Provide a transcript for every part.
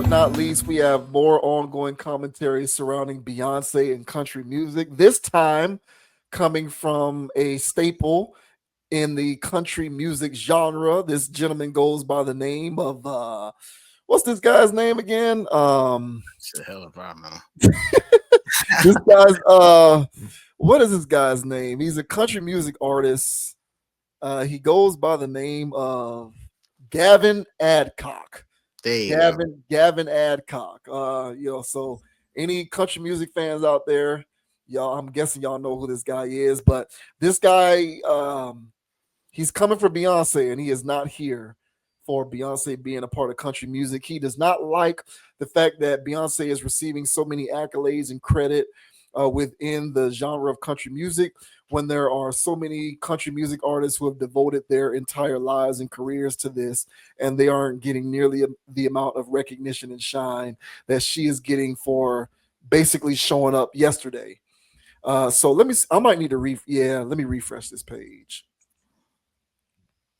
not least, we have more ongoing commentary surrounding Beyonce and country music. This time coming from a staple in the country music genre. This gentleman goes by the name of what's this guy's name again? It's a hell of a problem. This guy's what is this guy's name? He's a country music artist. He goes by the name of Gavin Adcock. Gavin Adcock. So any country music fans out there, y'all, I'm guessing y'all know who this guy is, but this guy, he's coming for Beyonce, and he is not here for Beyonce being a part of country music. He does not like the fact that Beyonce is receiving so many accolades and credit within the genre of country music when there are so many country music artists who have devoted their entire lives and careers to this, and they aren't getting nearly the amount of recognition and shine that she is getting for basically showing up yesterday. So I might need to let me refresh this page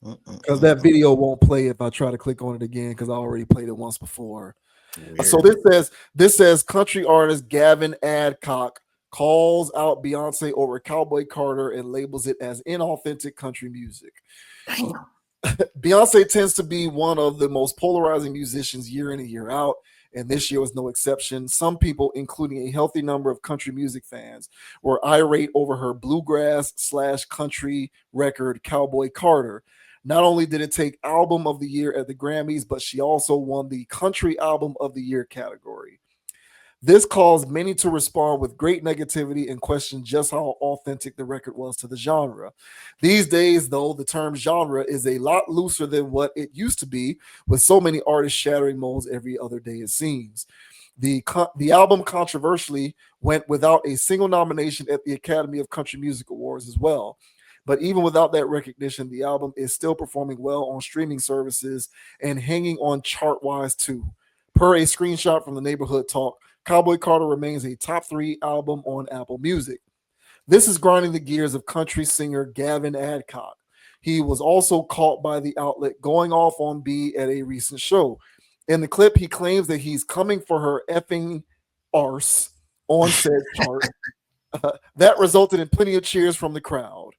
because that video won't play if I try to click on it again because I already played it once before. Weird. So this says country artist Gavin Adcock calls out Beyonce over Cowboy Carter and labels it as inauthentic country music. Beyonce tends to be one of the most polarizing musicians year in and year out, and this year was no exception. Some people, including a healthy number of country music fans, were irate over her bluegrass/country record, Cowboy Carter. Not only did it take Album of the Year at the Grammys, but she also won the Country Album of the Year category. This caused many to respond with great negativity and question just how authentic the record was to the genre. These days, though, the term genre is a lot looser than what it used to be, with so many artists shattering molds every other day, it seems. The album controversially went without a single nomination at the Academy of Country Music Awards as well. But even without that recognition, the album is still performing well on streaming services and hanging on chart-wise too. Per a screenshot from the Neighborhood Talk, Cowboy Carter remains a top 3 album on Apple Music. This is grinding the gears of country singer Gavin Adcock. He was also caught by the outlet going off on B at a recent show. In the clip, he claims that he's coming for her effing arse on said chart. That resulted in plenty of cheers from the crowd.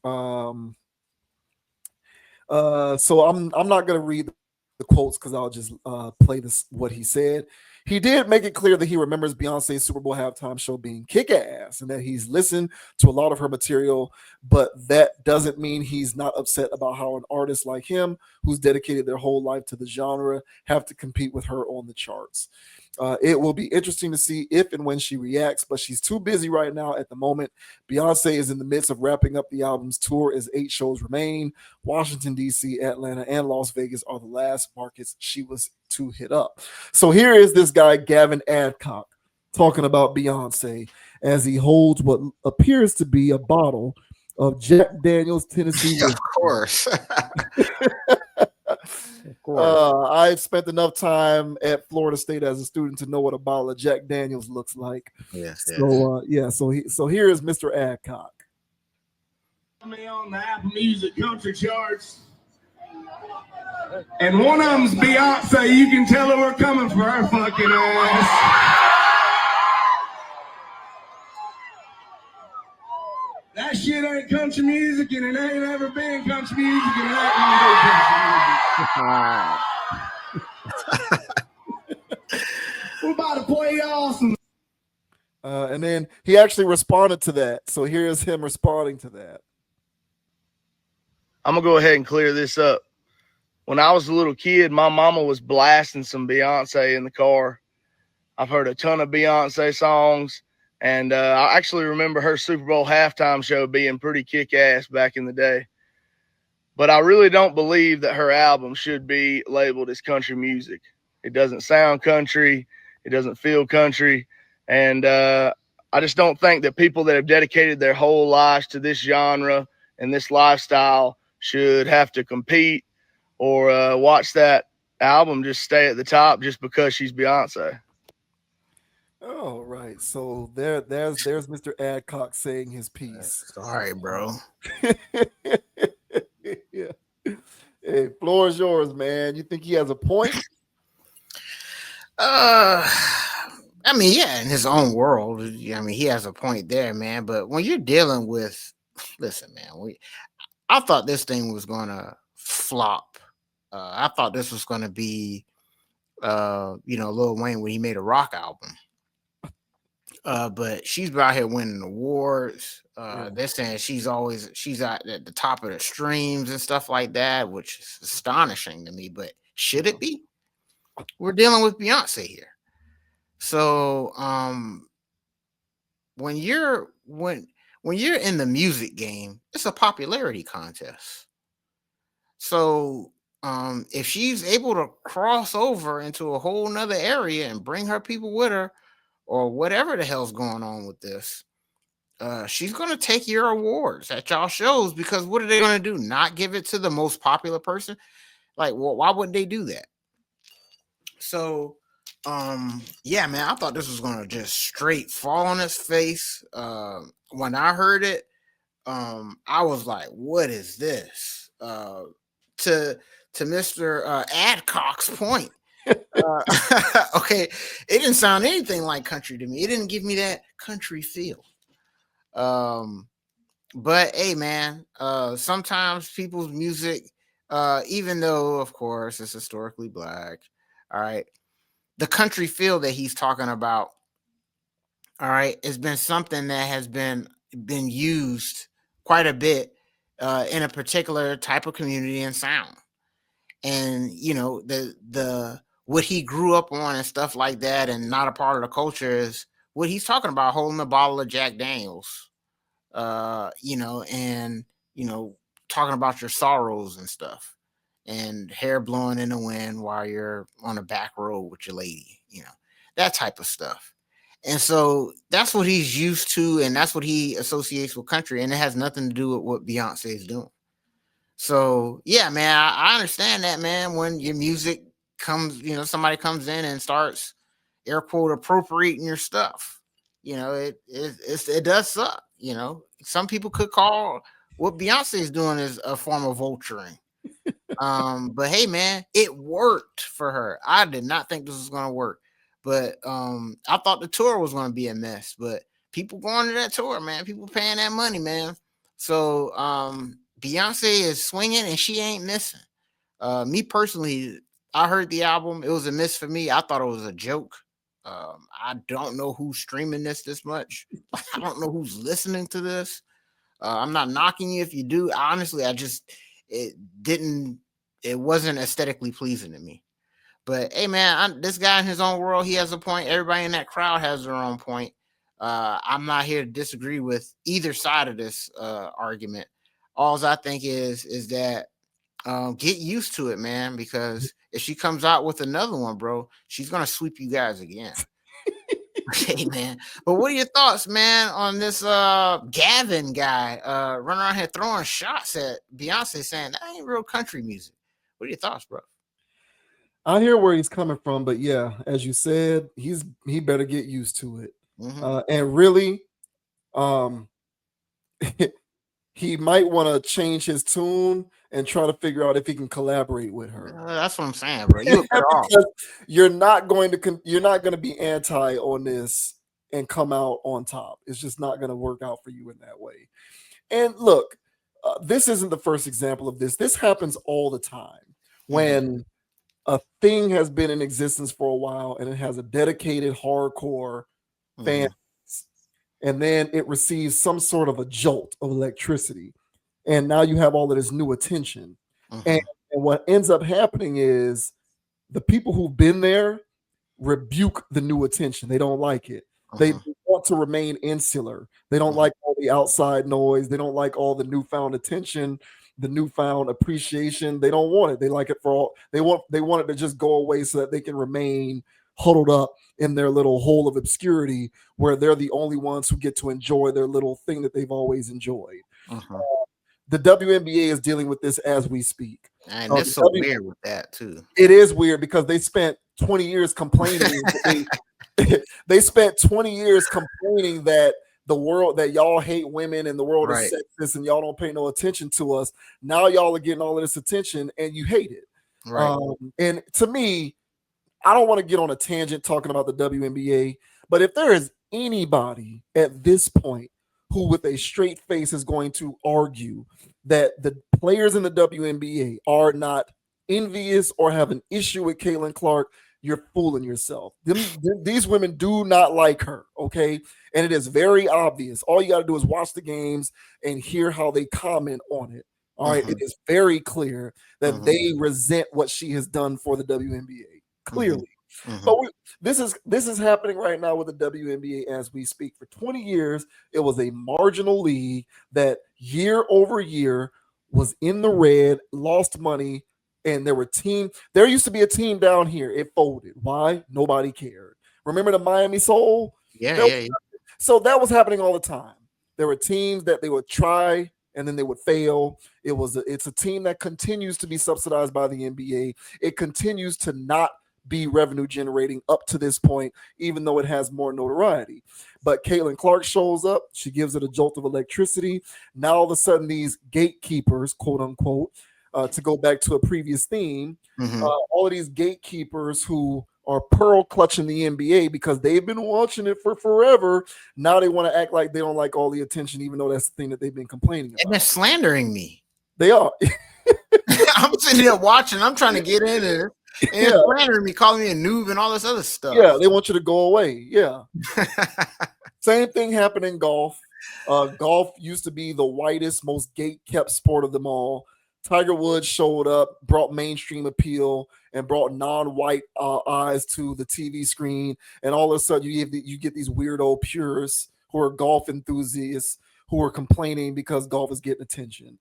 So I'm not going to read the quotes because I'll just play what he said. He did make it clear that he remembers Beyonce's Super Bowl halftime show being kick-ass and that he's listened to a lot of her material, but that doesn't mean he's not upset about how an artist like him, who's dedicated their whole life to the genre, have to compete with her on the charts. It will be interesting to see if and when she reacts, but she's too busy right now at the moment. Beyonce is in the midst of wrapping up the album's tour as 8 shows remain. Washington, D.C., Atlanta, and Las Vegas are the last markets she was to hit up. So here is this guy, Gavin Adcock, talking about Beyonce as he holds what appears to be a bottle of Jack Daniel's Tennessee whiskey. Of course. I've spent enough time at Florida State as a student to know what a bottle of Jack Daniels looks like. Yes. So here is Mr. Adcock. Me on the Apple Music country charts, and one of them's Beyonce. You can tell her we're coming for her fucking ass. That shit ain't country music, and it ain't ever been country music, and it ain't gonna be country music. We're about to play awesome. And then he actually responded to that. So here's him responding to that. I'm going to go ahead and clear this up. When I was a little kid, my mama was blasting some Beyonce in the car. I've heard a ton of Beyonce songs. And I actually remember her Super Bowl halftime show being pretty kick-ass back in the day. But I really don't believe that her album should be labeled as country music. It doesn't sound country. It doesn't feel country. And I just don't think that people that have dedicated their whole lives to this genre and this lifestyle should have to compete or watch that album just stay at the top just because she's Beyonce. Oh, right. So there's Mr. Adcock saying his piece. Sorry, bro. Yeah. Hey, floor is yours, man. You think he has a point? I mean, yeah, in his own world. I mean, he has a point there, man. But when you're dealing with, listen, man, I thought this thing was gonna flop. I thought this was gonna be, Lil Wayne when he made a rock album. But she's out here winning awards. They're saying she's out at the top of the streams and stuff like that, which is astonishing to me. But should it be? We're dealing with Beyonce here. So when you're in the music game, it's a popularity contest. So if she's able to cross over into a whole nother area and bring her people with her, or whatever the hell's going on with this, she's going to take your awards at y'all shows, because what are they going to do? Not give it to the most popular person? Like, well, why wouldn't they do that? So, yeah, man, I thought this was going to just straight fall on its face. When I heard it, I was like, what is this? To Mr. Adcock's point, okay, it didn't sound anything like country to me. It didn't give me that country feel. But hey, man, sometimes people's music, even though of course it's historically black, all right, the country feel that he's talking about, all right, has been something that has been used quite a bit in a particular type of community and sound. And the what he grew up on and stuff like that, and not a part of the culture, is what he's talking about, holding a bottle of Jack Daniels, and talking about your sorrows and stuff, and hair blowing in the wind while you're on a back road with your lady, that type of stuff. And so that's what he's used to, and that's what he associates with country, and it has nothing to do with what Beyonce is doing. So yeah, man, I understand that, man. When your music comes, somebody comes in and starts air quote appropriating your stuff, it does suck. Some people could call what Beyonce is doing is a form of vulturing. But hey, man, it worked for her. I did not think this was going to work, but I thought the tour was going to be a mess. But people going to that tour, man, people paying that money, man. So Beyonce is swinging and she ain't missing. Me personally, I heard the album. It was a miss for me. I thought it was a joke. I don't know who's streaming this much. I don't know who's listening to this. I'm not knocking you if you do. Honestly, it wasn't aesthetically pleasing to me. But hey, man, this guy in his own world, he has a point. Everybody in that crowd has their own point. I'm not here to disagree with either side of this argument. All I think is that get used to it, man, because if she comes out with another one, bro, she's gonna sweep you guys again. Hey, man. But what are your thoughts, man, on this Gavin guy running around here throwing shots at Beyonce, saying that ain't real country music? What are your thoughts, bro? I hear where he's coming from, but yeah, as you said, he better get used to it. Mm-hmm. And really, he might want to change his tune and try to figure out if he can collaborate with her. That's what I'm saying, bro. You're not going to be anti on this and come out on top. It's just not going to work out for you in that way. And look, this isn't the first example of this. This happens all the time when a thing has been in existence for a while and it has a dedicated hardcore fan, and then it receives some sort of a jolt of electricity. And now you have all of this new attention. And what ends up happening is the people who've been there rebuke the new attention. They don't like it. They want to remain insular. They don't like all the outside noise. They don't like all the newfound attention, the newfound appreciation. They don't want it. They like it for all. They want it to just go away so that they can remain huddled up in their little hole of obscurity where they're the only ones who get to enjoy their little thing that they've always enjoyed. The WNBA is dealing with this as we speak. And that's so weird with that too. It is weird because they spent 20 years complaining. They spent 20 years complaining that that y'all hate women and the world is sexist and y'all don't pay no attention to us. Now y'all are getting all of this attention and you hate it. And to me, I don't want to get on a tangent talking about the WNBA, but if there is anybody at this point who, with a straight face, is going to argue that the players in the WNBA are not envious or have an issue with Caitlin Clark, you're fooling yourself. These women do not like her, okay? And it is very obvious. All you got to do is watch the games and hear how they comment on it. All right, it is very clear that they resent what she has done for the WNBA. Clearly. But this is happening right now with the WNBA as we speak. For 20 years, it was a marginal league that year over year was in the red, lost money, and there used to be a team down here. It folded. Why? Nobody cared. Remember the Miami Soul? Yeah. So that was happening all the time. There were teams that they would try and then they would fail. It's a team that continues to be subsidized by the NBA. It continues to not be revenue generating up to this point, even though it has more notoriety. But Caitlin Clark shows up. She gives it a jolt of electricity. Now all of a sudden, these gatekeepers, quote unquote, to go back to a previous theme, all of these gatekeepers who are pearl clutching the NBA because they've been watching it for forever. Now they want to act like they don't like all the attention, even though that's the thing that they've been complaining about. And they're slandering me. They are. I'm sitting there watching. I'm trying to get in there. And slandering me, calling me a noob and all this other stuff. Yeah, they want you to go away. Yeah. Same thing happened in golf. Golf used to be the whitest, most gate-kept sport of them all. Tiger Woods showed up, brought mainstream appeal, and brought non-white eyes to the TV screen. And all of a sudden, you get these weirdo purists who are golf enthusiasts who are complaining because golf is getting attention.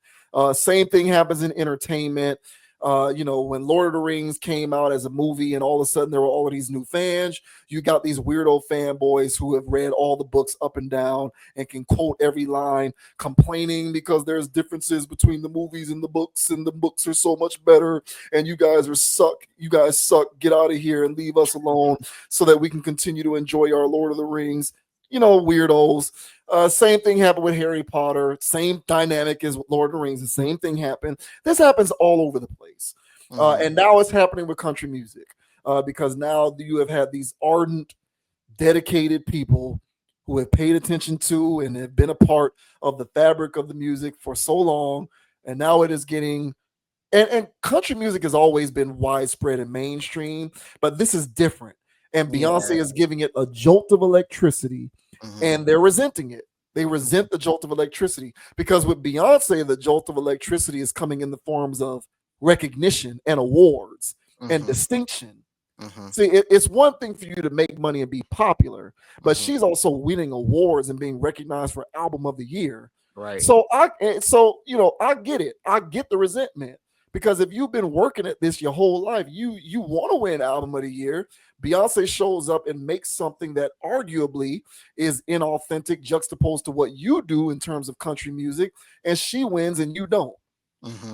Same thing happens in entertainment. When Lord of the Rings came out as a movie and all of a sudden there were all of these new fans, you got these weirdo fanboys who have read all the books up and down and can quote every line, complaining because there's differences between the movies and the books are so much better and you guys suck, get out of here and leave us alone so that we can continue to enjoy our Lord of the Rings. Weirdos. Same thing happened with Harry Potter. Same dynamic as Lord of the Rings. The same thing happened. This happens all over the place. And now it's happening with country music because now you have had these ardent, dedicated people who have paid attention to and have been a part of the fabric of the music for so long. And now it is getting... And country music has always been widespread and mainstream, but this is different. And Beyonce is giving it a jolt of electricity, and they're resenting it. They resent the jolt of electricity because with Beyonce, the jolt of electricity is coming in the forms of recognition and awards and distinction. See, it's one thing for you to make money and be popular, but she's also winning awards and being recognized for Album of the Year. Right. So I get it. I get the resentment. Because if you've been working at this your whole life, you want to win Album of the Year. Beyonce shows up and makes something that arguably is inauthentic, juxtaposed to what you do in terms of country music, and she wins and you don't.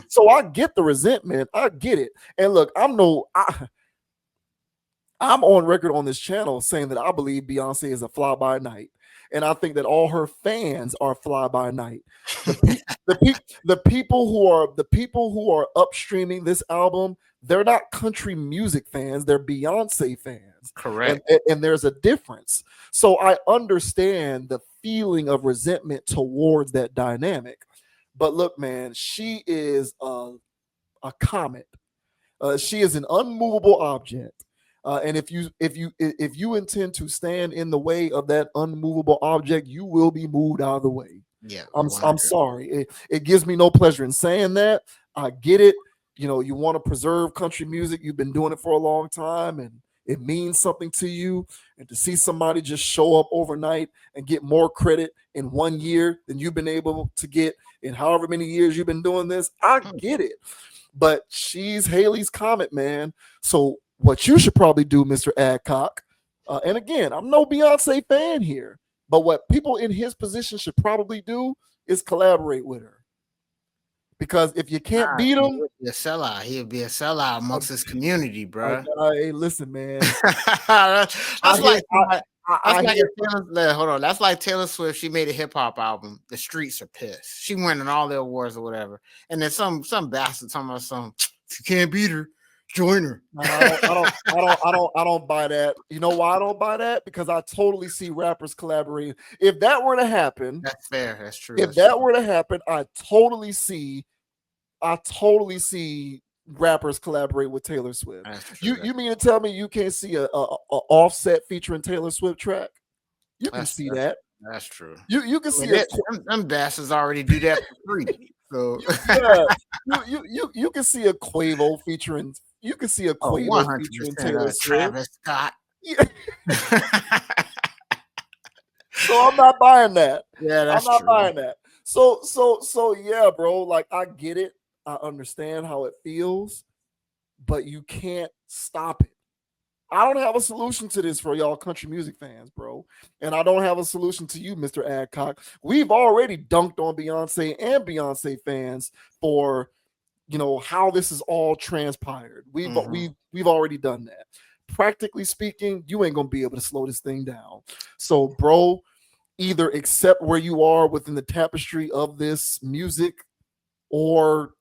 So I get the resentment. I get it. And look, I'm on record on this channel saying that I believe Beyonce is a fly by night. And I think that all her fans are fly by night. The people who are upstreaming this album, they're not country music fans, they're Beyonce fans. Correct. And there's a difference. So I understand the feeling of resentment towards that dynamic. But look, man, she is a comet. She is an unmovable object. And if you intend to stand in the way of that unmovable object, you will be moved out of the way. Yeah, I'm sorry. It gives me no pleasure in saying that. I get it. You want to preserve country music. You've been doing it for a long time, and it means something to you. And to see somebody just show up overnight and get more credit in 1 year than you've been able to get in however many years you've been doing this, I get it. But she's Haley's Comet, man. So what you should probably do, Mr. Adcock, and again, I'm no Beyonce fan here, but what people in his position should probably do is collaborate with her. Because if you can't beat him, he'll be a sellout. He'll be a sellout amongst his community, bro. Hey, listen, man. That's like Taylor Swift. She made a hip hop album. The streets are pissed. She winning all the awards or whatever. And then some bastard talking about if you can't beat her, Join her. No, I don't buy that. You know why I don't buy that? Because I totally see rappers collaborating. If that were to happen, That's fair. That's true. if that were to happen, I totally see rappers collaborate with Taylor Swift. You mean to tell me you can't see a Offset featuring Taylor Swift track? You can see that. That's true. You can see them bastards already do that for free. So you can see a Quavo featuring. You can see a Quavo featuring Taylor Swift. Travis Scott. Yeah. So I'm not buying that. Yeah, that's I'm not true. buying that. So yeah, bro. Like I get it. I understand how it feels, but you can't stop it. I don't have a solution to this for y'all country music fans, bro. And I don't have a solution to you, Mr. Adcock. We've already dunked on Beyonce and Beyonce fans for, how this is all transpired. We've already done that. Practically speaking, you ain't gonna be able to slow this thing down. So, bro, either accept where you are within the tapestry of this music, or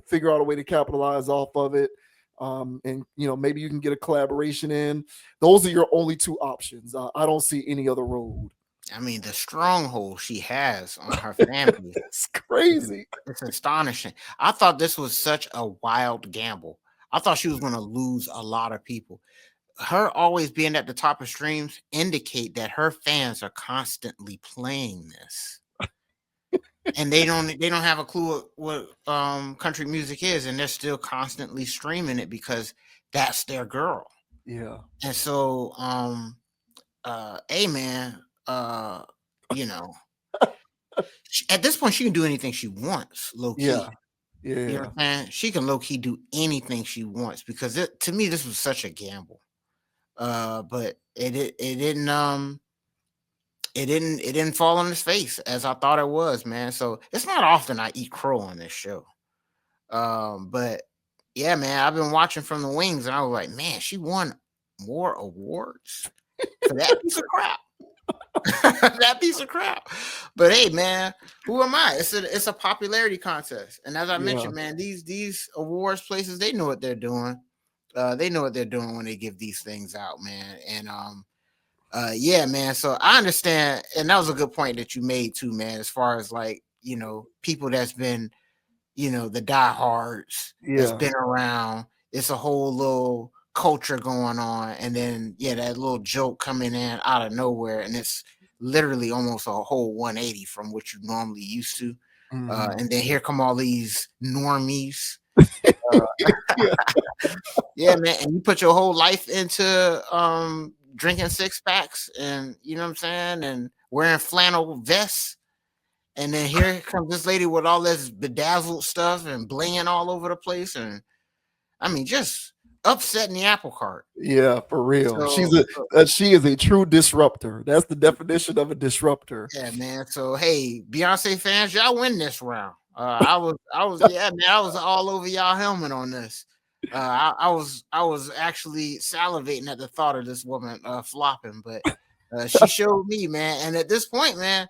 figure out a way to capitalize off of it. And maybe you can get a collaboration in. Those are your only two options. I don't see any other road. I mean, the stronghold she has on her family. It's crazy. It's astonishing. I thought this was such a wild gamble. I thought she was going to lose a lot of people. Her always being at the top of streams indicate that her fans are constantly playing this. And they don't have a clue what country music is, and they're still constantly streaming it because that's their girl. Yeah. And so hey man, at this point she can do anything she wants, low key. Yeah. You know what I'm saying? She can low key do anything she wants, because to me this was such a gamble. But it didn't fall on his face as I thought it was, man. So it's not often I eat crow on this show. But yeah, man, I've been watching from the wings, and I was like, man, she won more awards for that piece of crap. That piece of crap. But hey, man, who am I? It's a popularity contest. And as I mentioned, man, these awards places, they know what they're doing. They know what they're doing when they give these things out, man. And yeah, man. So I understand, and that was a good point that you made too, man. As far as like, people that's been, the diehards that's been around. It's a whole little culture going on, and then that little joke coming in out of nowhere, and it's literally almost a whole 180 from what you normally used to. And then here come all these normies. Yeah, man. And you put your whole life into drinking six packs, and you know what I'm saying, and wearing flannel vests, and then here comes this lady with all this bedazzled stuff and blinging all over the place, and I mean, just upsetting the apple cart. Yeah, for real. She is a true disruptor. That's the definition of a disruptor. Yeah, man. So hey, Beyonce fans, y'all win this round. I was all over y'all helmet on this. I was actually salivating at the thought of this woman flopping, but she showed me, man. And at this point, man,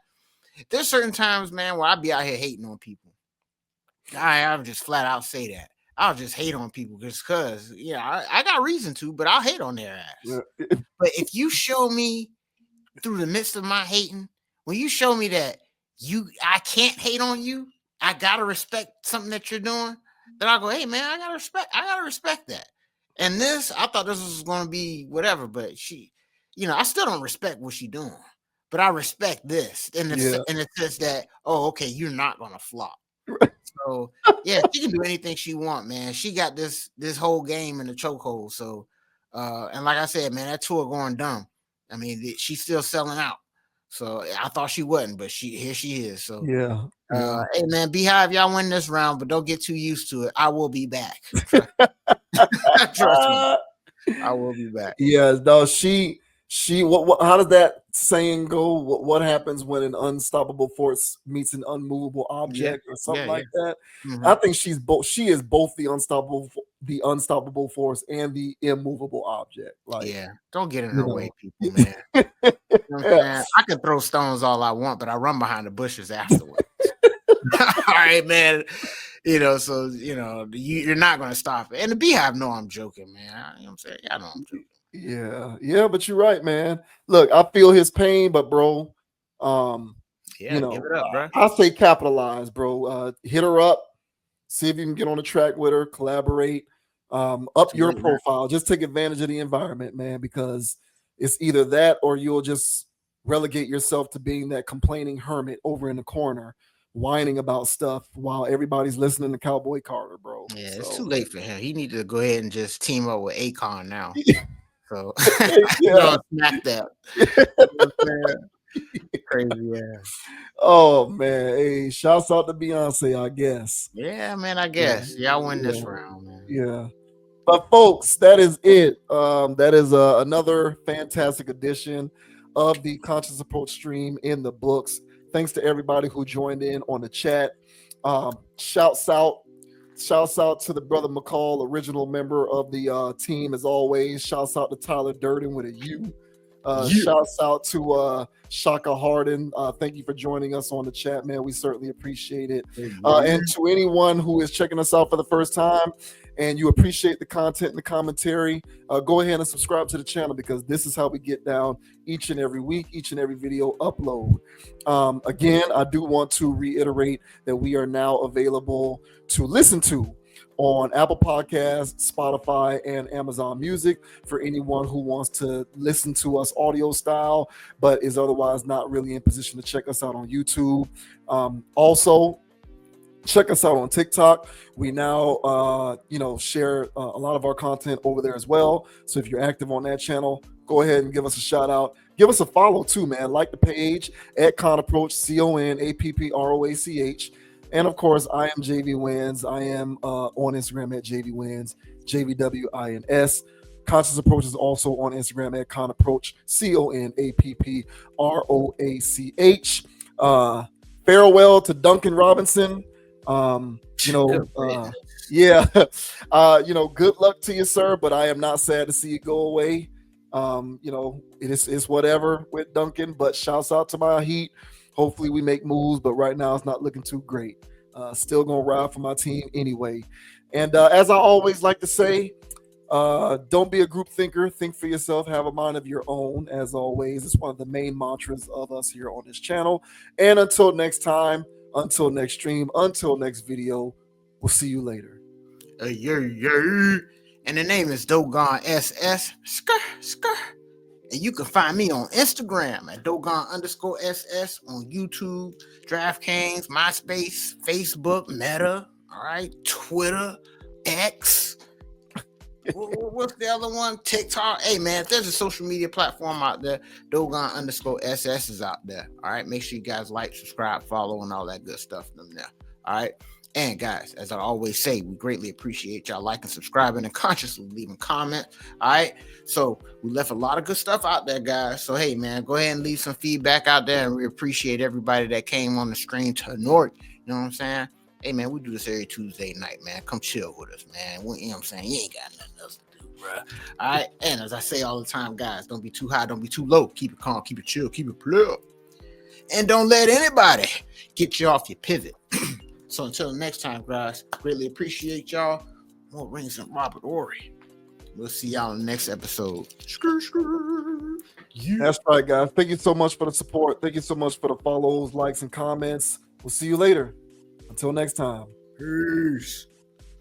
there's certain times, man, where I be out here hating on people. I'll just flat out say that. I'll just hate on people just because, I got reason to, but I'll hate on their ass. Yeah. But if you show me through the midst of my hating, when you show me that I can't hate on you, I gotta respect something that you're doing, then I'll go, hey man, I gotta respect that. And this, I thought this was gonna be whatever, but she, I still don't respect what she's doing, but I respect this in the sense that, oh, okay, you're not gonna flop. Right. So yeah, she can do anything she want, man. She got this whole game in the chokehold. So and like I said, man, that tour going dumb. I mean, she's still selling out. So I thought she wasn't, but here she is. So yeah. Hey man, Beehive, y'all win this round, but don't get too used to it. I will be back. Trust me. I will be back. Yeah, no, she what how does that saying go? What happens when an unstoppable force meets an unmovable object or something like that? Mm-hmm. I think she is both the unstoppable force and the immovable object. Like, don't get in her way, people, man. You know what I'm saying? I can throw stones all I want, but I run behind the bushes afterwards. All right, man. So you're not gonna stop it. And the Beehive know I'm joking, man. You know what I'm saying? I know I'm joking. Yeah, but you're right, man. Look, I feel his pain, but bro, give it up, bro. I say capitalize, bro. Hit her up, see if you can get on the track with her, collaborate, up your profile. Just take advantage of the environment, man, because it's either that or you'll just relegate yourself to being that complaining hermit over in the corner, whining about stuff while everybody's listening to Cowboy Carter, bro. Yeah, it's too late for him. He need to go ahead and just team up with Akon now. So smack that. Crazy ass. Oh man, hey, shouts out to Beyonce, I guess. Yeah, man, I guess y'all win this round, man. Yeah. But folks, that is it. That is another fantastic edition of the Conscious Approach stream in the books. Thanks to everybody who joined in on the chat. Shouts out to the brother McCall, original member of the team as always. Shouts out to Tyler Durden with a U. Shouts out to Shaka Harden. Thank you for joining us on the chat, man. We certainly appreciate it. And to anyone who is checking us out for the first time and you appreciate the content and the commentary, go ahead and subscribe to the channel, because this is how we get down each and every week, each and every video upload. Again, I do want to reiterate that we are now available to listen to on Apple Podcasts, Spotify, and Amazon Music for anyone who wants to listen to us audio style, but is otherwise not really in position to check us out on YouTube. Also, check us out on TikTok. We now, share a lot of our content over there as well. So if you're active on that channel, go ahead and give us a shout out. Give us a follow too, man. Like the page at Conapproach, CONAPPROACH. And of course, I am JV Wins. I am on Instagram at JV Wins, JVWINS. Conscious Approach is also on Instagram at Conapproach, CONAPPROACH. Farewell to Duncan Robinson. Good luck to you, sir. But I am not sad to see you go away. It's whatever with Duncan. But shouts out to my Heat. Hopefully we make moves, but right now it's not looking too great. Still gonna ride for my team anyway. And as I always like to say, don't be a group thinker. Think for yourself. Have a mind of your own. As always, it's one of the main mantras of us here on this channel. And until next time, until next stream, until next video, we'll see you later. And the name is Dogon SS. And you can find me on Instagram at Dogon_SS, on YouTube, DraftKings, MySpace, Facebook, Meta, all right, Twitter, X. What's the other one? TikTok. Hey, man, if there's a social media platform out there, Dogon_SS is out there. All right, make sure you guys like, subscribe, follow, and all that good stuff in there. All right. And guys, as I always say, we greatly appreciate y'all liking, subscribing, and consciously leaving comments. All right. So we left a lot of good stuff out there, guys. So hey, man, go ahead and leave some feedback out there, and we appreciate everybody that came on the stream tonight. You know what I'm saying? Hey, man, we do this every Tuesday night, man. Come chill with us, man. You know what I'm saying? You ain't got nothing else to do, bro. All right. And as I say all the time, guys, don't be too high, don't be too low. Keep it calm, keep it chill, keep it play. And don't let anybody get you off your pivot. So until next time, guys, greatly appreciate y'all. More rings than Robert Ory. We'll see y'all in the next episode. That's right, guys. Thank you so much for the support. Thank you so much for the follows, likes, and comments. We'll see you later. Until next time. Peace.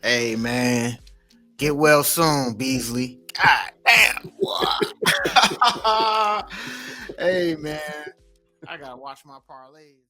Hey, man. Get well soon, Beasley. God damn. Hey, man. I got to watch my parlays.